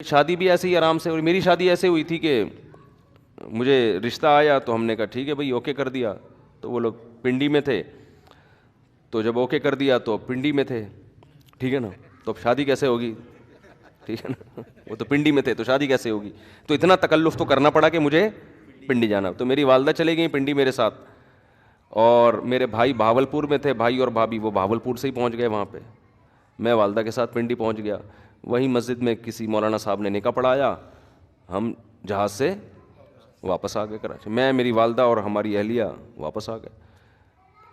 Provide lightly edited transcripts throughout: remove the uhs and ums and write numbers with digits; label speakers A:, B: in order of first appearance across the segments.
A: شادی بھی ایسے ہی آرام سے، اور میری شادی ایسے ہوئی تھی کہ مجھے رشتہ آیا تو ہم نے کہا ٹھیک ہے بھائی اوکے کر دیا. تو وہ لوگ پنڈی میں تھے، تو جب اوکے کر دیا تو پنڈی میں تھے، ٹھیک ہے نا. تو اب شادی کیسے ہوگی، ٹھیک ہے نا. وہ تو پنڈی میں تھے تو شادی کیسے ہوگی. تو اتنا تکلف تو کرنا پڑا کہ مجھے پنڈی جانا. تو میری والدہ چلے گئیں پنڈی میرے ساتھ، اور میرے بھائی بہاولپور میں تھے، بھائی اور بھابھی وہ بہاولپور سے ہی پہنچ گئے وہاں پہ. میں والدہ کے ساتھ پنڈی پہنچ گیا. وہیں مسجد میں کسی مولانا صاحب نے نکاح پڑھایا، ہم جہاز سے واپس آ گئے کراچی. میں، میری والدہ اور ہماری اہلیہ واپس آ گئے.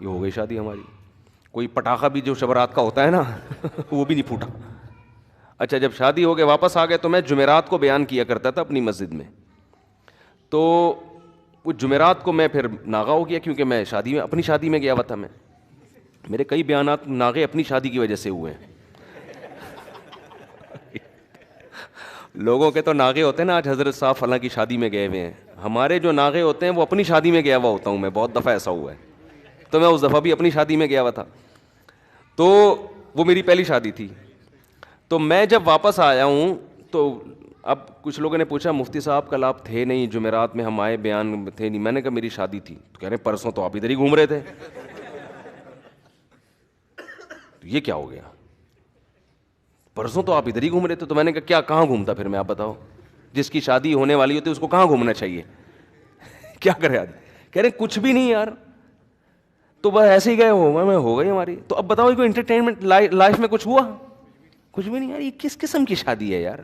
A: یہ ہو گئی شادی ہماری. کوئی پٹاخہ بھی جو شبرات کا ہوتا ہے نا وہ بھی نہیں پھوٹا. اچھا جب شادی ہو کے واپس آ گئے تو میں جمعرات کو بیان کیا کرتا تھا اپنی مسجد میں. تو وہ جمعرات کو میں پھر ناغا ہو گیا، کیونکہ میں شادی میں، اپنی شادی میں گیا ہوا تھا. میں، میرے کئی بیانات ناغے اپنی شادی کی وجہ سے ہوئے ہیں. لوگوں کے تو ناغے ہوتے ہیں نا، آج حضرت صاحب فلاں کی شادی میں گئے ہوئے ہیں. ہمارے جو ناغے ہوتے ہیں وہ اپنی شادی میں گیا ہوا ہوتا ہوں میں. بہت دفعہ ایسا ہوا ہے. تو میں اس دفعہ بھی اپنی شادی میں گیا ہوا تھا. تو وہ میری پہلی شادی تھی. تو میں جب واپس آیا ہوں تو اب کچھ لوگوں نے پوچھا مفتی صاحب کل آپ تھے نہیں جمعرات میں، ہم آئے بیان تھے نہیں. میں نے کہا میری شادی تھی. تو کہہ رہے پرسوں تو آپ ادھر ہی گھوم رہے تھے. یہ کیا ہو گیا، پرسوں تو آپ ادھر ہی گھوم رہے تھے. تو میں نے کہا کیا، کہاں گھومتا پھر میں، آپ بتاؤ. جس کی شادی ہونے والی ہوتی ہے اس کو کہاں گھومنا چاہیے. کیا کرے آدمی. کہہ رہے کچھ بھی نہیں یار، تو بس ایسے ہی گئے ہو گئی ہماری. تو اب بتاؤ کوئی انٹرٹینمنٹ لائف میں کچھ ہوا؟ کچھ بھی نہیں یار. یہ کس قسم کی شادی ہے یار.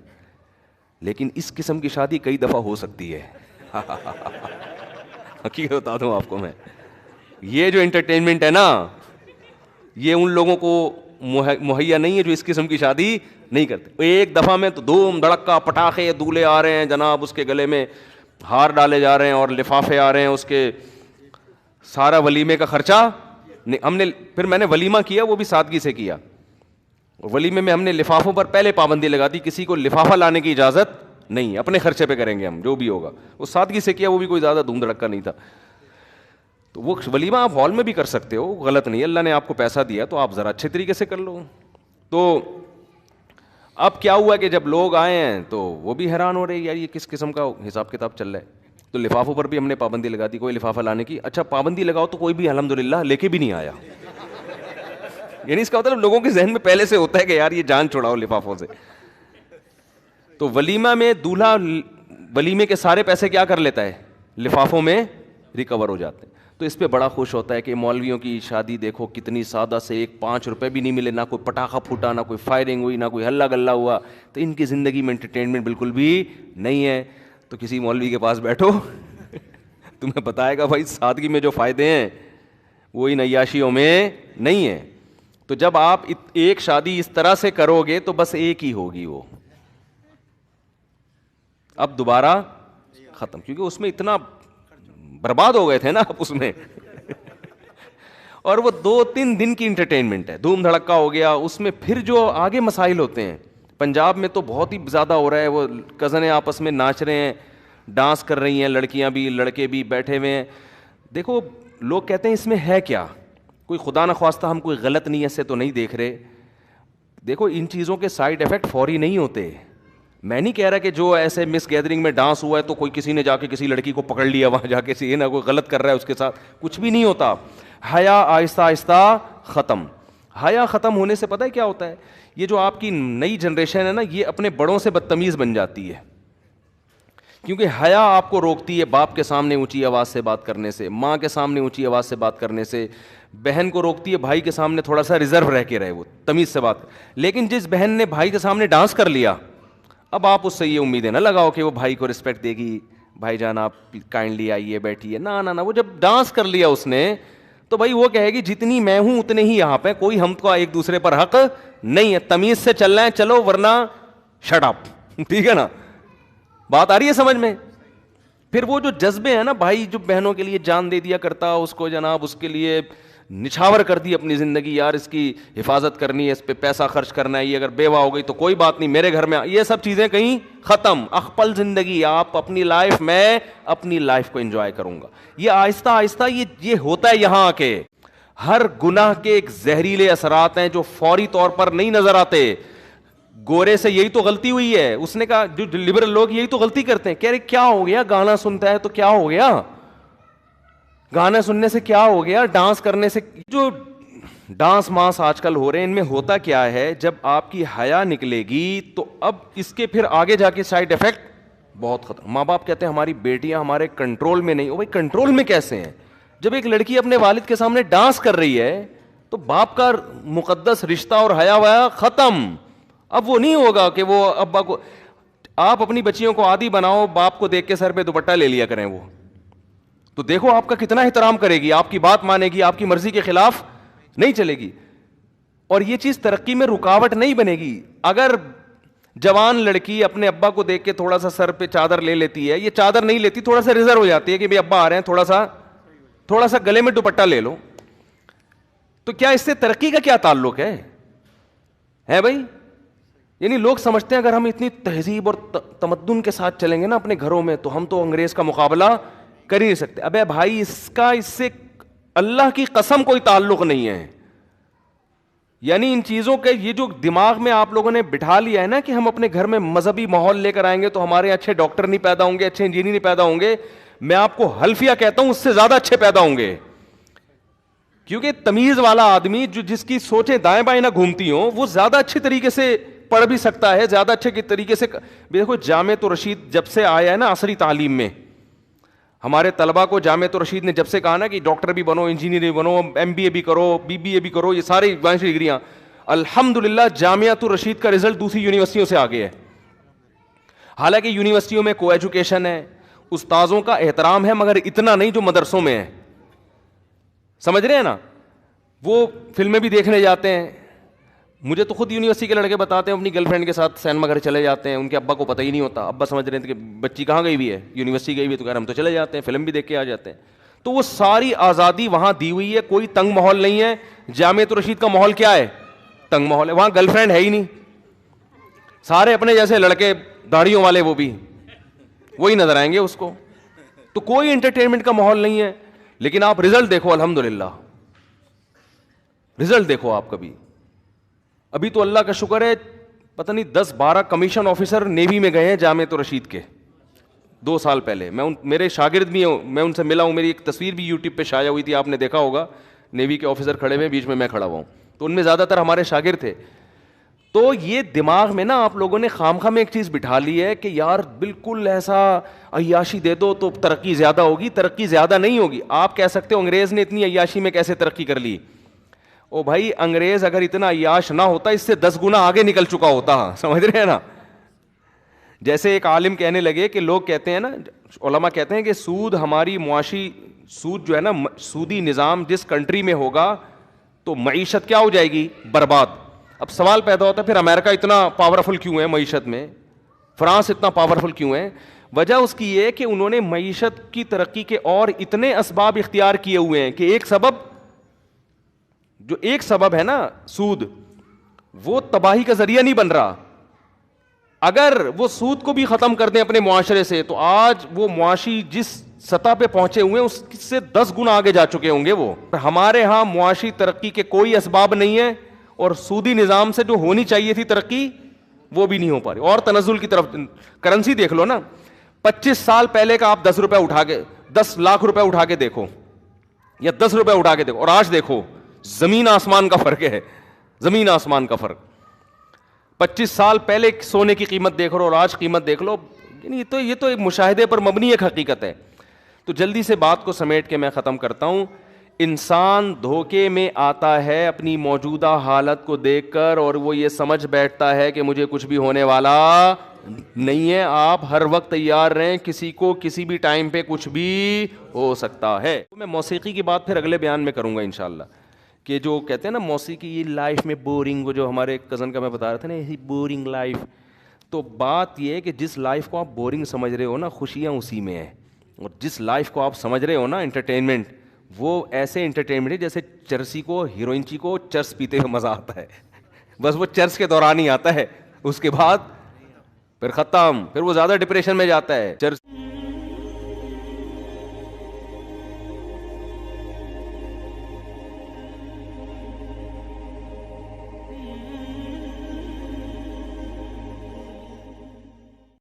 A: لیکن اس قسم کی شادی کئی دفعہ ہو سکتی ہے. حقیقت بتا دوں آپ کو میں، یہ جو انٹرٹینمنٹ ہے نا یہ ان لوگوں کو مہیا نہیں ہے جو اس قسم کی شادی نہیں کرتے. ایک دفعہ میں تو دھوم دھڑکا، پٹاخے، دولے آ رہے ہیں جناب، اس کے گلے میں ہار ڈالے جا رہے ہیں اور لفافے آ رہے ہیں اس کے. سارا ولیمے کا خرچہ ہم نے، پھر میں نے ولیمہ کیا وہ بھی سادگی سے کیا. ولیمے میں ہم نے لفافوں پر پہلے پابندی لگا دی، کسی کو لفافہ لانے کی اجازت نہیں، اپنے خرچے پہ کریں گے ہم جو بھی ہوگا. وہ سادگی سے کیا، وہ بھی کوئی زیادہ دھوم دھڑکا نہیں تھا. تو وہ ولیمہ آپ ہال میں بھی کر سکتے ہو، غلط نہیں. اللہ نے آپ کو پیسہ دیا تو آپ ذرا اچھے طریقے سے کر لو. تو اب کیا ہوا کہ جب لوگ آئے ہیں تو وہ بھی حیران ہو رہے ہیں یار یہ کس قسم کا حساب کتاب چل رہا ہے. تو لفافوں پر بھی ہم نے پابندی لگا دی، کوئی لفافہ لانے کی. اچھا پابندی لگاؤ تو کوئی بھی الحمدللہ لے کے بھی نہیں آیا. یعنی اس کا مطلب لوگوں کے ذہن میں پہلے سے ہوتا ہے کہ یار یہ جان چھڑاؤ لفافوں سے. تو ولیمہ میں دولہا ولیمے کے سارے پیسے کیا کر لیتا ہے، لفافوں میں ریکور ہو جاتے ہیں. تو اس پہ بڑا خوش ہوتا ہے کہ مولویوں کی شادی دیکھو کتنی سادہ سے، ایک 5 روپے بھی نہیں ملے، نہ کوئی پٹاخہ پھوٹا، نہ کوئی فائرنگ ہوئی، نہ کوئی ہلہ گلہ ہوا. تو ان کی زندگی میں انٹرٹینمنٹ بالکل بھی نہیں ہے. تو کسی مولوی کے پاس بیٹھو تمہیں بتائے گا بھائی سادگی میں جو فائدے ہیں وہ ان عیاشیوں میں نہیں ہیں. تو جب آپ ایک شادی اس طرح سے کرو گے تو بس ایک ہی ہوگی، وہ اب دوبارہ ختم، کیونکہ اس میں اتنا برباد ہو گئے تھے نا آپ اس میں. اور وہ 2-3 دن کی انٹرٹینمنٹ ہے، دھوم دھڑکا ہو گیا. اس میں پھر جو آگے مسائل ہوتے ہیں، پنجاب میں تو بہت ہی زیادہ ہو رہا ہے. وہ کزنیں آپس میں ناچ رہے ہیں، ڈانس کر رہی ہیں، لڑکیاں بھی لڑکے بھی بیٹھے ہوئے ہیں. دیکھو لوگ کہتے ہیں اس میں ہے کیا، کوئی خدا نخواستہ ہم کوئی غلط نیت سے تو نہیں دیکھ رہے. دیکھو ان چیزوں کے سائیڈ افیکٹ فوری نہیں ہوتے. میں نہیں کہہ رہا کہ جو ایسے مس گیدرنگ میں ڈانس ہوا ہے تو کوئی کسی نے جا کے کسی لڑکی کو پکڑ لیا وہاں جا کے یہ نہ کوئی غلط کر رہا ہے اس کے ساتھ، کچھ بھی نہیں ہوتا. حیا آہستہ آہستہ ختم. حیا ختم ہونے سے پتہ ہے کیا ہوتا ہے، یہ جو آپ کی نئی جنریشن ہے نا یہ اپنے بڑوں سے بدتمیز بن جاتی ہے. کیونکہ حیا آپ کو روکتی ہے باپ کے سامنے اونچی آواز سے بات کرنے سے، ماں کے سامنے اونچی آواز سے بات کرنے سے. بہن کو روکتی ہے بھائی کے سامنے تھوڑا سا ریزرو رہ کے رہے، وہ تمیز سے بات. لیکن جس بہن نے بھائی کے سامنے ڈانس کر لیا، اب آپ اس سے یہ امیدیں نہ لگاؤ کہ وہ بھائی کو رسپیکٹ دے گی، بھائی جان آپ کائنڈلی آئیے بیٹھیے. نہ وہ جب ڈانس کر لیا اس نے تو بھائی وہ کہے گی جتنی میں ہوں اتنے ہی یہاں پہ، کوئی ہم کو ایک دوسرے پر حق نہیں ہے، تمیز سے چلنا ہے چلو ورنہ شٹ اپ. ٹھیک ہے نا، بات آ رہی ہے سمجھ میں. پھر وہ جو جذبے ہیں نا، بھائی جو بہنوں کے لیے جان دے دیا کرتا، اس کو جناب اس کے لیے نچھاور کر دی اپنی زندگی، یار اس کی حفاظت کرنی ہے، اس پہ پیسہ خرچ کرنا ہے، یہ اگر بیوہ ہو گئی تو کوئی بات نہیں میرے گھر میں، یہ سب چیزیں کہیں ختم. اخپل زندگی، آپ اپنی لائف، میں اپنی لائف کو انجوائے کروں گا. یہ آہستہ آہستہ یہ ہوتا ہے یہاں آ کے. ہر گناہ کے ایک زہریلے اثرات ہیں جو فوری طور پر نہیں نظر آتے. گورے سے یہی تو غلطی ہوئی ہے. اس نے کہا جو لبرل لوگ یہی تو غلطی کرتے ہیں. کہہ رہے کیا ہو گیا, گانا سنتا ہے تو کیا ہو گیا, گانا سننے سے کیا ہو گیا, ڈانس کرنے سے. جو ڈانس ماس آج کل ہو رہے ہیں ان میں ہوتا کیا ہے, جب آپ کی حیا نکلے گی تو اب اس کے پھر آگے جا کے سائڈ افیکٹ بہت خطرہ. ماں باپ کہتے ہیں ہماری بیٹیاں ہمارے کنٹرول میں نہیں. او بھائی کنٹرول میں کیسے ہیں؟ جب ایک لڑکی اپنے والد کے سامنے ڈانس کر رہی ہے تو باپ کا مقدس رشتہ اور حیا ویا ختم. اب وہ نہیں ہوگا کہ وہ ابا کو, آپ اپنی بچیوں کو عادی بناؤ باپ کو دیکھ کے سر پہ دوپٹہ لے لیا کریں, وہ تو دیکھو آپ کا کتنا احترام کرے گی, آپ کی بات مانے گی, آپ کی مرضی کے خلاف نہیں چلے گی. اور یہ چیز ترقی میں رکاوٹ نہیں بنے گی. اگر جوان لڑکی اپنے ابا کو دیکھ کے تھوڑا سا سر پہ چادر لے لیتی ہے, یہ چادر نہیں لیتی, تھوڑا سا ریزرو ہو جاتی ہے کہ بھائی ابا آ رہے ہیں, تھوڑا سا گلے میں دوپٹہ لے لو, تو کیا اس سے ترقی کا کیا تعلق ہے بھائی؟ یعنی لوگ سمجھتے ہیں اگر ہم اتنی تہذیب اور تمدن کے ساتھ چلیں گے نا اپنے گھروں میں تو ہم تو انگریز کا مقابلہ کر ہی نہیں سکتے. ابے بھائی اس سے اللہ کی قسم کوئی تعلق نہیں ہے. یعنی ان چیزوں کے یہ جو دماغ میں آپ لوگوں نے بٹھا لیا ہے نا کہ ہم اپنے گھر میں مذہبی ماحول لے کر آئیں گے تو ہمارے اچھے ڈاکٹر نہیں پیدا ہوں گے, اچھے انجینئر نہیں پیدا ہوں گے. میں آپ کو حلفیہ کہتا ہوں اس سے زیادہ اچھے پیدا ہوں گے, کیونکہ تمیز والا آدمی جس کی سوچیں دائیں بائیں نہ گھومتی ہوں وہ زیادہ اچھے طریقے سے پڑھ بھی سکتا ہے, زیادہ اچھے کے طریقے سے. دیکھو جامعۃ الرشید جب سے آیا ہے نا عصری تعلیم میں, ہمارے طلبہ کو جامعۃ الرشید نے جب سے کہا نا کہ ڈاکٹر بھی بنو, انجینئر بھی بنو, ایم بی اے بھی کرو, بی بی اے بھی کرو, یہ ساری ڈگریاں, الحمدللہ جامعۃ الرشید کا رزلٹ دوسری یونیورسٹیوں سے آگے ہے. حالانکہ یونیورسٹیوں میں کو ایجوکیشن ہے, استاذوں کا احترام ہے, مگر اتنا نہیں جو مدرسوں میں ہے. سمجھ رہے ہیں نا؟ وہ فلمیں بھی دیکھنے جاتے ہیں. مجھے تو خود یونیورسٹی کے لڑکے بتاتے ہیں اپنی گرل فرینڈ کے ساتھ سینما گھر چلے جاتے ہیں, ان کے ابا کو پتہ ہی نہیں ہوتا. ابا سمجھ رہے تھے کہ بچی کہاں گئی ہوئی ہے, یونیورسٹی گئی ہوئی ہے, تو کہہ رہے ہم تو چلے جاتے ہیں فلم بھی دیکھ کے آ جاتے ہیں. تو وہ ساری آزادی وہاں دی ہوئی ہے, کوئی تنگ ماحول نہیں ہے. جامعۃ الرشید کا ماحول کیا ہے؟ تنگ ماحول ہے. وہاں گرل فرینڈ ہے ہی نہیں, سارے اپنے جیسے لڑکے داڑھیوں والے وہ بھی وہی نظر آئیں گے اس کو. تو کوئی انٹرٹینمنٹ کا ماحول نہیں ہے. لیکن آپ رزلٹ دیکھو, الحمدللہ رزلٹ دیکھو آپ کبھی. ابھی تو اللہ کا شکر ہے پتہ نہیں 10-12 کمیشن آفیسر نیوی میں گئے ہیں جامعۃ الرشید کے 2 سال پہلے. میرے شاگرد بھی ہوں, میں ان سے ملا ہوں, میری ایک تصویر بھی یوٹیوب پہ شائع ہوئی تھی, آپ نے دیکھا ہوگا, نیوی کے آفیسر کھڑے ہوئے, بیچ میں کھڑا ہوا ہوں, تو ان میں زیادہ تر ہمارے شاگرد تھے. تو یہ دماغ میں نا آپ لوگوں نے خامخواہ میں ایک چیز بٹھا لی ہے کہ یار بالکل ایسا عیاشی دے دو تو ترقی زیادہ ہوگی. ترقی زیادہ نہیں ہوگی. آپ کہہ سکتے ہو انگریز نے اتنی عیاشی میں کیسے ترقی کر لی. او بھائی انگریز اگر اتنا عیاش نہ ہوتا اس سے 10 گنا آگے نکل چکا ہوتا. سمجھ رہے ہیں نا؟ جیسے ایک عالم کہنے لگے کہ لوگ کہتے ہیں نا, علماء کہتے ہیں کہ سود ہماری معاشی, سود جو ہے نا, سودی نظام جس کنٹری میں ہوگا تو معیشت کیا ہو جائے گی؟ برباد. اب سوال پیدا ہوتا ہے پھر امریکہ اتنا پاورفل کیوں ہے معیشت میں, فرانس اتنا پاورفل کیوں ہے؟ وجہ اس کی یہ کہ انہوں نے معیشت کی ترقی کے اور اتنے اسباب اختیار کیے ہوئے ہیں کہ ایک سبب ہے نا سود, وہ تباہی کا ذریعہ نہیں بن رہا. اگر وہ سود کو بھی ختم کر دیں اپنے معاشرے سے تو آج وہ معاشی جس سطح پہ پہنچے ہوئے ہیں اس سے 10 گنا آگے جا چکے ہوں گے وہ. ہمارے ہاں معاشی ترقی کے کوئی اسباب نہیں ہے, اور سودی نظام سے جو ہونی چاہیے تھی ترقی وہ بھی نہیں ہو پا رہی. اور تنزل کی طرف, کرنسی دیکھ لو نا, 25 سال پہلے کا آپ 10 روپے اٹھا کے, 10 لاکھ روپے اٹھا کے دیکھو, یا 10 روپے اٹھا کے دیکھو, اور آج دیکھو, زمین آسمان کا فرق ہے, زمین آسمان کا فرق. 25 سال پہلے سونے کی قیمت دیکھ لو اور آج قیمت دیکھ لو. یہ تو ایک مشاہدے پر مبنی ایک حقیقت ہے. تو جلدی سے بات کو سمیٹ کے میں ختم کرتا ہوں. انسان دھوکے میں آتا ہے اپنی موجودہ حالت کو دیکھ کر, اور وہ یہ سمجھ بیٹھتا ہے کہ مجھے کچھ بھی ہونے والا نہیں ہے. آپ ہر وقت تیار رہیں, کسی کو کسی بھی ٹائم پہ کچھ بھی ہو سکتا ہے. میں موسیقی کی بات پھر اگلے بیان میں کروں گا انشاءاللہ, کہ جو کہتے ہیں نا موسیقی یہ لائف میں بورنگ, وہ جو ہمارے کزن کا میں بتا رہا تھا نا, یہی بورنگ لائف. تو بات یہ ہے کہ جس لائف کو آپ بورنگ سمجھ رہے ہو نا, خوشیاں اسی میں ہیں. اور جس لائف کو آپ سمجھ رہے ہو نا انٹرٹینمنٹ, وہ ایسے انٹرٹینمنٹ ہے جیسے چرسی کو, ہیروئنچی کو چرس پیتے ہوئے مزہ آتا ہے. بس وہ چرس کے دوران ہی آتا ہے, اس کے بعد پھر ختم, پھر وہ زیادہ ڈپریشن میں جاتا ہے. چرس